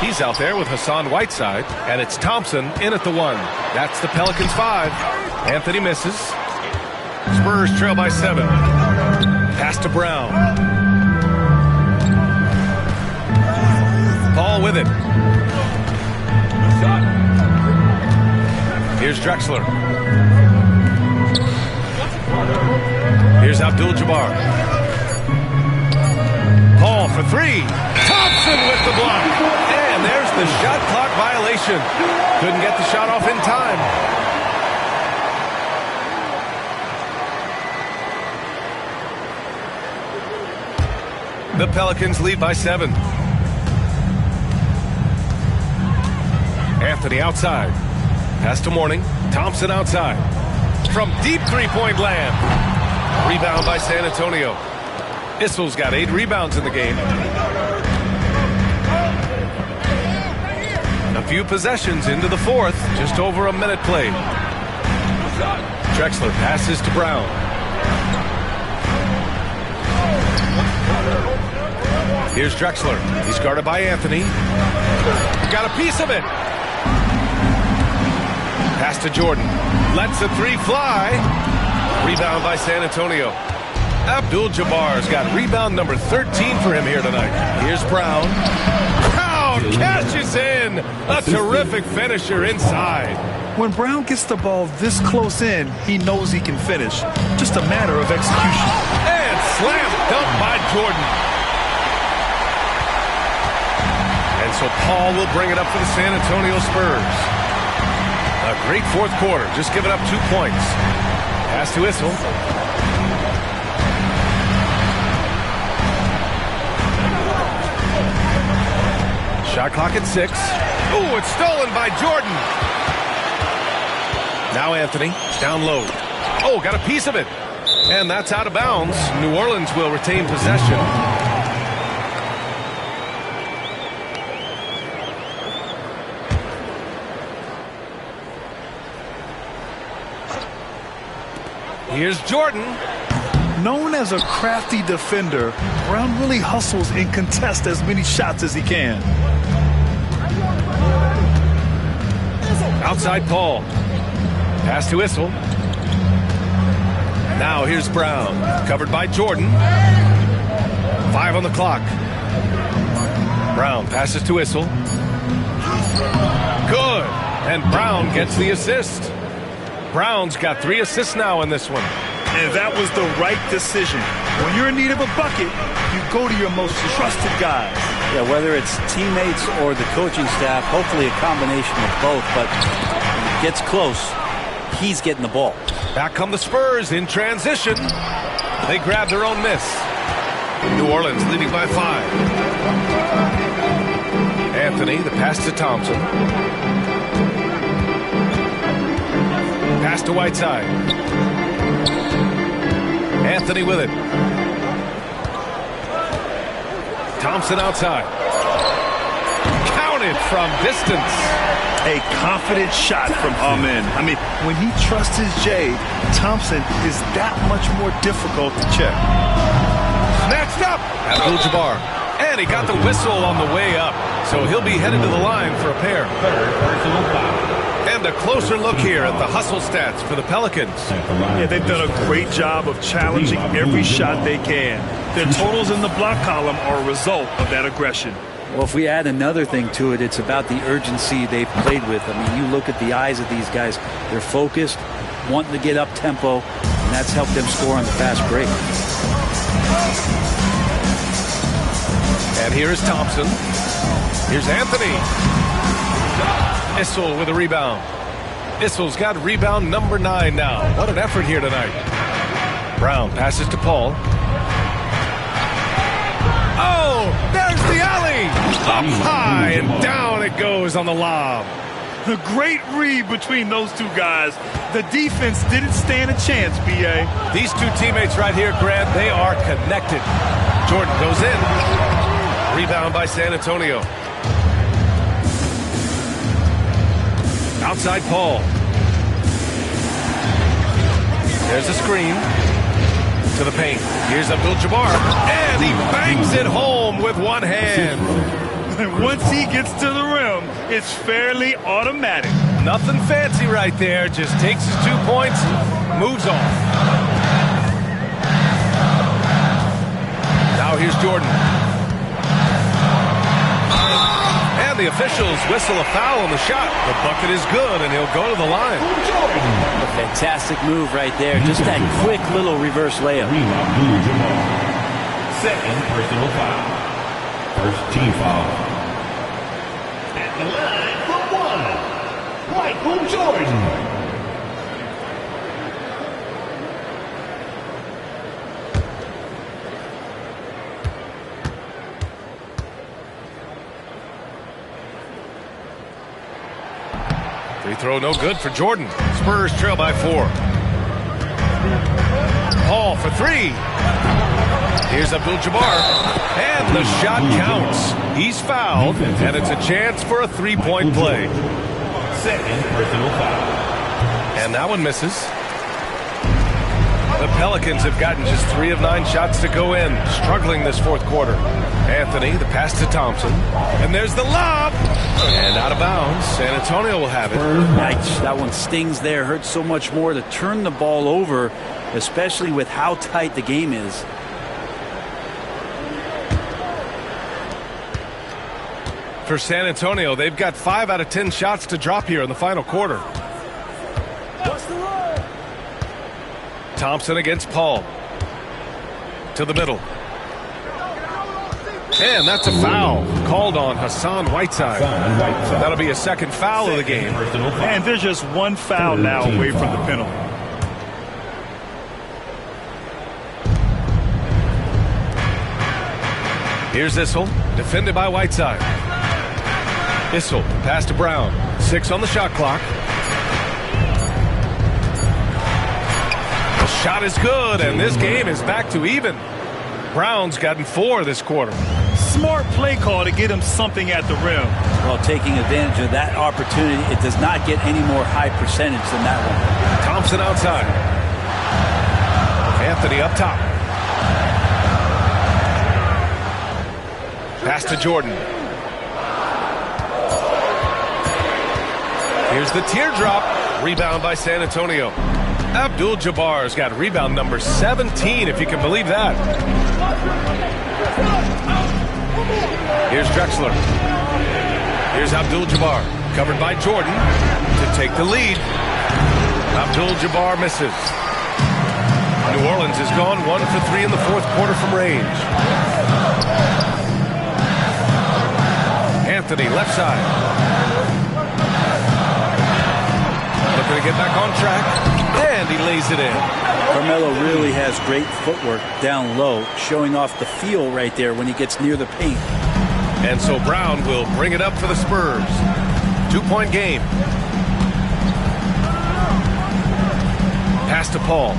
S1: He's out there with Hassan Whiteside. And it's Thompson in at the 1. That's the Pelicans 5. Anthony misses. Spurs trail by 7. Pass to Brown. Paul with it. Here's Drexler. Here's Abdul-Jabbar. Paul for 3. Thompson with the block. And there's the shot clock violation. Couldn't get the shot off in time. The Pelicans lead by 7. Anthony outside. Pass to Mourning. Thompson outside. From deep three-point land. Rebound by San Antonio. Issel's got 8 rebounds in the game. A few possessions into the fourth. Just over a minute played. Drexler passes to Brown. Here's Drexler. He's guarded by Anthony. Got a piece of it. Pass to Jordan. Lets the 3 fly. Rebound by San Antonio. Abdul-Jabbar's got rebound number 13 for him here tonight. Here's Brown. Brown catches in. A terrific finisher inside.
S2: When Brown gets the ball this close in, he knows he can finish. Just a matter of execution.
S1: And slam dunk by Jordan. And so Paul will bring it up for the San Antonio Spurs. A great fourth quarter, just giving up 2 points. Pass to Issel. Shot clock at 6. Ooh, it's stolen by Jordan. Now Anthony, down low. Oh, got a piece of it. And that's out of bounds. New Orleans will retain possession. Here's Jordan.
S2: Known as a crafty defender, Brown really hustles and contests as many shots as he can.
S1: Outside Paul. Pass to Issel. Now here's Brown. Covered by Jordan. 5 on the clock. Brown passes to Issel. Good. And Brown gets the assist. Brown's got 3 assists now in this one.
S2: And that was the right decision. When you're in need of a bucket, you go to your most trusted guys.
S3: Yeah, whether it's teammates or the coaching staff, hopefully a combination of both. But when it gets close, he's getting the ball.
S1: Back come the Spurs in transition. They grab their own miss. New Orleans leading by 5. Anthony, the pass to Thompson. Pass to Whiteside. Anthony with it. Thompson outside. Counted from distance.
S2: A confident shot from Amen. I mean, when he trusts his J, Thompson is that much more difficult to check.
S1: Snatched up. Abdul-Jabbar. And he got the whistle on the way up. So he'll be headed to the line for a pair. And And a closer look here at the hustle stats for the Pelicans.
S2: Yeah, they've done a great job of challenging every shot they can. Their totals in the block column are a result of that aggression.
S3: Well, if we add another thing to it, it's about the urgency they've played with. I mean, you look at the eyes of these guys. They're focused, wanting to get up tempo, and that's helped them score on the fast break.
S1: And here's Thompson. Here's Anthony. Issel with a rebound. Issel's got rebound number 9 now. What an effort here tonight. Brown passes to Paul. Oh, there's the alley. Up high and down it goes on the lob.
S2: A great read between those two guys. The defense didn't stand a chance, B.A.
S1: These two teammates right here, Grant, they are connected. Jordan goes in. Rebound by San Antonio. Outside Paul. There's a screen. To the paint. Here's Abdul-Jabbar. And he bangs it home with one hand.
S2: Once he gets to the rim, it's fairly automatic.
S1: Nothing fancy right there. Just takes his 2 points, moves off. Now here's Jordan. And the officials whistle a foul on the shot. The bucket is good, and he'll go to the line.
S3: A fantastic move right there. Just that quick little reverse layup.
S5: Second personal foul. First team foul. At the line for 1, Michael Jordan.
S1: Free throw no good for Jordan. Spurs trail by 4. Paul for 3. Here's Abdul-Jabbar. And the shot counts. He's fouled, and it's a chance for a 3-point play.
S5: Second personal foul.
S1: And that one misses. The Pelicans have gotten just 3 of 9 shots to go in, struggling this fourth quarter. Anthony, the pass to Thompson. And there's the lob. And out of bounds. San Antonio will have it.
S3: Yikes, that one stings there. Hurts so much more to turn the ball over, especially with how tight the game is.
S1: For San Antonio, they've got 5 out of 10 shots to drop here in the final quarter. Thompson against Paul. To the middle. And that's a foul called on Hassan Whiteside. That'll be a second foul of the game.
S2: And there's just one foul now away from the penalty.
S1: Here's Issel, defended by Whiteside. Issel, pass to Brown. 6 on the shot clock. The shot is good, and this game is back to even. Brown's gotten 4 this quarter.
S2: Smart play call to get him something at the rim.
S3: Well, taking advantage of that opportunity, it does not get any more high percentage than that one.
S1: Thompson outside. Anthony up top. Pass to Jordan. Here's the teardrop. Rebound by San Antonio. Abdul-Jabbar's got rebound number 17, if you can believe that. Here's Drexler. Here's Abdul-Jabbar, covered by Jordan to take the lead. Abdul-Jabbar misses. New Orleans has gone 1 for 3 in the fourth quarter from range. Anthony, left side. Looking to get back on track, and he lays it in.
S3: Carmelo really has great footwork down low, showing off the feel right there when he gets near the paint.
S1: And so Brown will bring it up for the Spurs. 2-point game. Pass to Paul.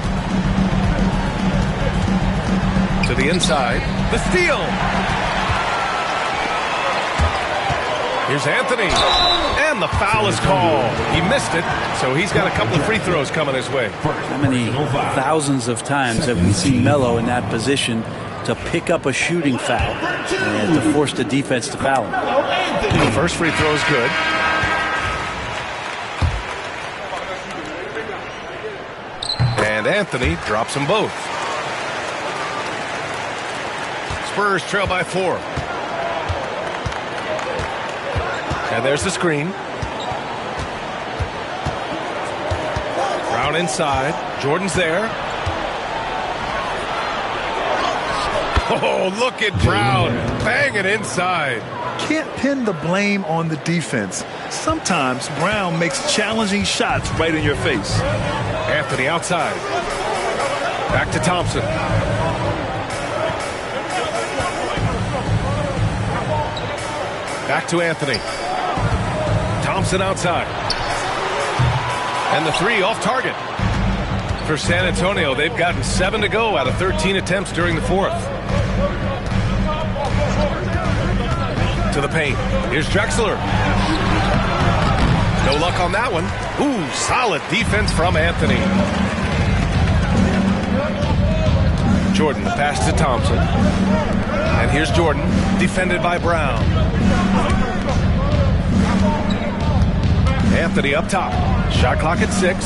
S1: To the inside. The steal. Here's Anthony. And the foul is called. He missed it, so he's got a couple of free throws coming his way.
S3: How many thousands of times have we seen Melo in that position to pick up a shooting foul and to force the defense to foul him?
S1: The first free throw is good. Anthony drops them both. Spurs trail by 4. And there's the screen. Brown inside. Jordan's there. Oh, look at Brown. Bang it inside.
S2: Can't pin the blame on the defense. Sometimes Brown makes challenging shots right in your face.
S1: Anthony outside. Back to Thompson. Back to Anthony. Thompson outside. And the 3 off target. For San Antonio, they've gotten 7 to go out of 13 attempts during the 4th. To the paint. Here's Drexler. No luck on that one. Ooh, solid defense from Anthony. Jordan, the pass to Thompson. And here's Jordan, defended by Brown. Anthony up top. Shot clock at 6.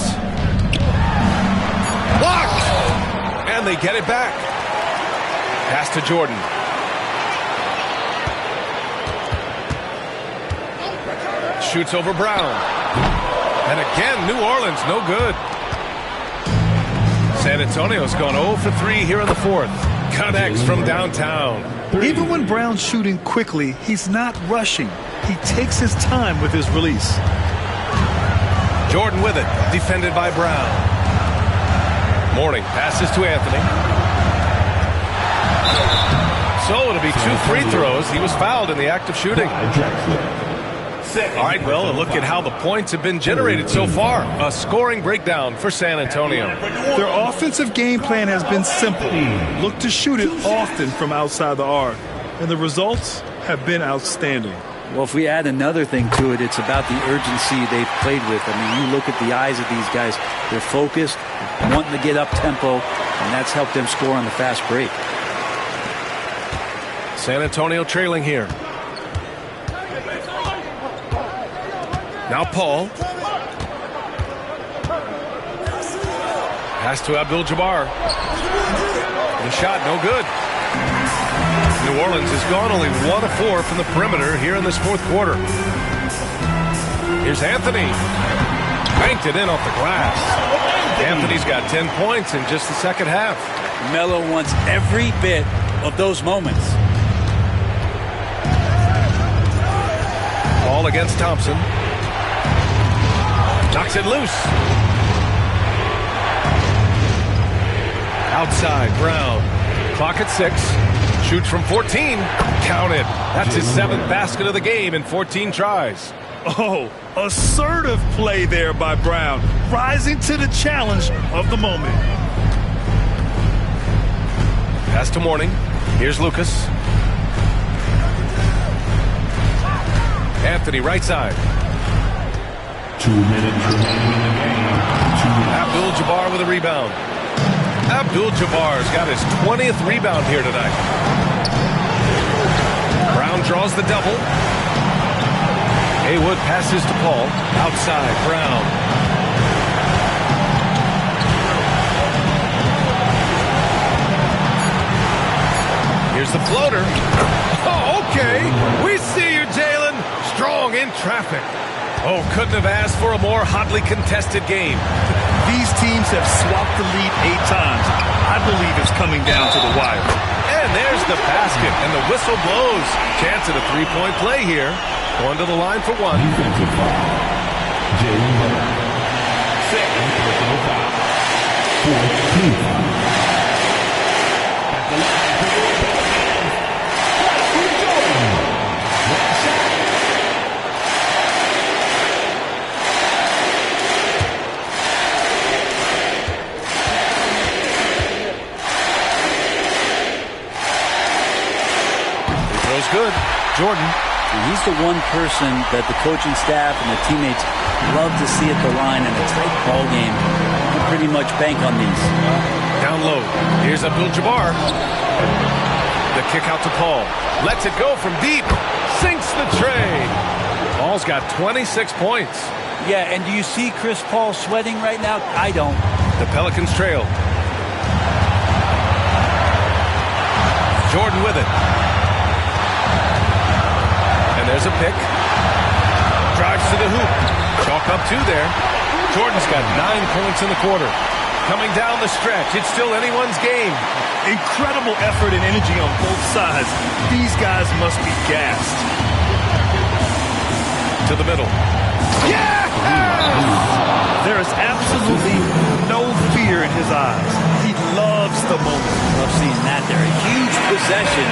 S1: Blocked! And they get it back. Pass to Jordan. Shoots over Brown. And again, New Orleans, no good. San Antonio's gone 0 for 3 here in the 4th. Connects from downtown.
S2: Even when Brown's shooting quickly, he's not rushing. He takes his time with his release.
S1: Jordan with it, defended by Brown. Mourning passes to Anthony. So it'll be 2 free throws. He was fouled in the act of shooting. All right, well, a look at how the points have been generated so far. A scoring breakdown for San Antonio.
S2: Their offensive game plan has been simple. Look to shoot it often from outside the arc. And the results have been outstanding.
S3: Well, if we add another thing to it, it's about the urgency they've played with. I mean, you look at the eyes of these guys. They're focused, wanting to get up tempo, and that's helped them score on the fast break.
S1: San Antonio trailing here. Now Paul. Pass to Abdul-Jabbar. The shot no good. New Orleans has gone only 1 of 4 from the perimeter here in this 4th quarter. Here's Anthony. Banked it in off the glass. Anthony's got 10 points in just the second half.
S3: Melo wants every bit of those moments.
S1: Ball against Thompson. Knocks it loose. Outside, Brown. Clock at 6. Shoots from 14. Counted. That's his 7th basket of the game in 14 tries.
S2: Oh, assertive play there by Brown. Rising to the challenge of the moment.
S1: Pass to Mourning. Here's Lucas. Anthony, right side.
S5: 2 minutes remaining in the game.
S1: Abdul-Jabbar with a rebound. Abdul-Jabbar's got his 20th rebound here tonight. Brown draws the double. Haywood passes to Paul. Outside, Brown. Here's the floater. Oh, okay. We see you, Jalen. Strong in traffic. Oh, couldn't have asked for a more hotly contested game.
S2: These teams have swapped the lead 8 times. I believe it's coming down to the wire.
S1: And there's the basket, and the whistle blows. Chance at a 3-point play here. Going to the line for 1.
S5: Defensive foul. Jalen Brown. 2nd personal foul. 4th team foul. At the line for the
S1: good. Jordan.
S3: And he's the one person that the coaching staff and the teammates love to see at the line in a tight ball game. You can pretty much bank on these.
S1: Down low. Here's Abdul-Jabbar. The kick out to Paul. Lets it go from deep. Sinks the tray. Paul's got 26 points.
S3: Yeah, and do you see Chris Paul sweating right now? I don't.
S1: The Pelicans trail. Jordan with it. And there's a pick. Drives to the hoop. Chalk up 2 there. Jordan's got 9 points in the quarter. Coming down the stretch. It's still anyone's game.
S2: Incredible effort and energy on both sides. These guys must be gassed.
S1: To the middle.
S2: Yeah! There is absolutely no fear in his eyes. He loves the moment.
S3: Love seeing that there. A huge possession,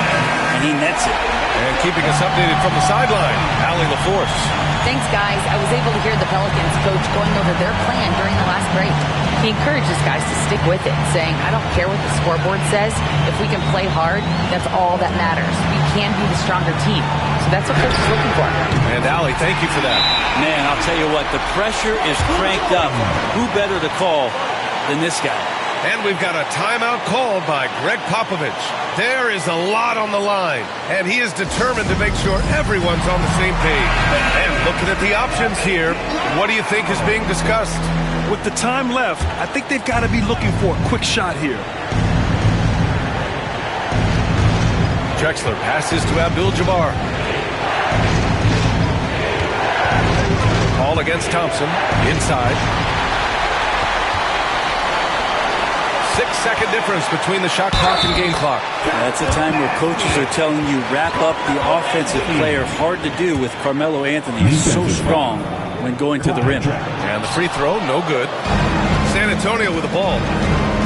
S3: and he nets it.
S1: And keeping us updated from the sideline, Allie LaForce.
S4: Thanks, guys. I was able to hear the Pelicans coach going over their plan during the last break. He encourages guys to stick with it, saying, I don't care what the scoreboard says. If we can play hard, that's all that matters. We can be the stronger team. So that's what coach is looking for.
S1: And Allie, thank you for that.
S3: Man, I'll tell you what, the pressure is cranked up. Who better to call than this guy?
S1: And we've got a timeout called by Greg Popovich. There is a lot on the line, and he is determined to make sure everyone's on the same page. And looking at the options here, what do you think is being discussed?
S2: With the time left, I think they've got to be looking for a quick shot here.
S1: Drexler passes to Abdul-Jabbar. Call against Thompson. Inside. 6-second difference between the shot clock and game clock.
S3: That's a time where coaches are telling you wrap up the offensive player. Hard to do with Carmelo Anthony. He's so strong when going to the rim.
S1: And the free throw, no good. San Antonio with the ball.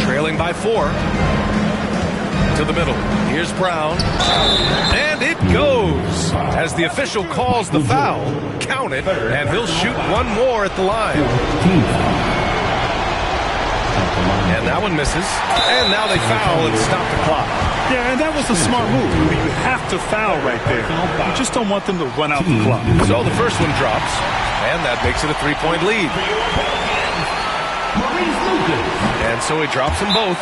S1: Trailing by 4. To the middle. Here's Brown. And it goes. As the official calls the foul, count it, and he'll shoot one more at the line. And that one misses. And now they foul and stop the clock.
S2: Yeah, and that was a smart move. You have to foul right there. You just don't want them to run out the clock.
S1: So the first one drops, and that makes it a 3-point lead. And so he drops them both,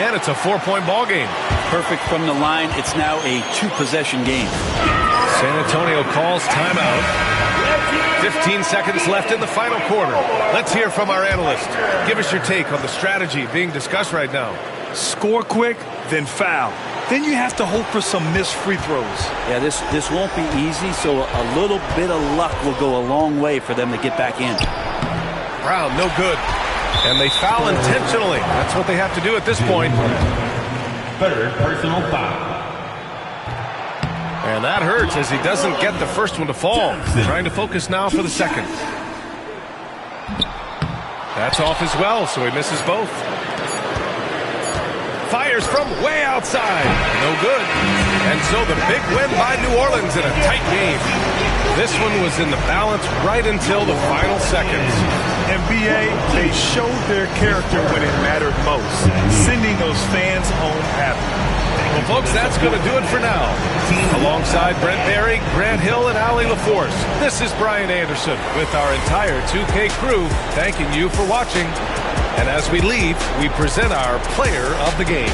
S1: and it's a 4-point ball game.
S3: Perfect from the line. It's now a 2-possession game.
S1: San Antonio calls timeout. 15 seconds left in the final quarter. Let's hear from our analyst. Give us your take on the strategy being discussed right now.
S2: Score quick, then foul. Then you have to hope for some missed free throws.
S3: Yeah, this won't be easy, so a little bit of luck will go a long way for them to get back in.
S1: Brown, no good. And they foul intentionally. That's what they have to do at this point.
S5: Third personal foul.
S1: And that hurts as he doesn't get the first one to fall. Trying to focus now for the second. That's off as well, so he misses both. Fires from way outside. No good. And so the big win by New Orleans in a tight game. This one was in the balance right until the final seconds.
S2: NBA, they showed their character when it mattered most, sending those fans home happy.
S1: Well, folks, that's going to do it for now. Alongside Brent Barry, Grant Hill, and Allie LaForce, this is Brian Anderson with our entire 2K crew thanking you for watching. And as we leave, we present our player of the game.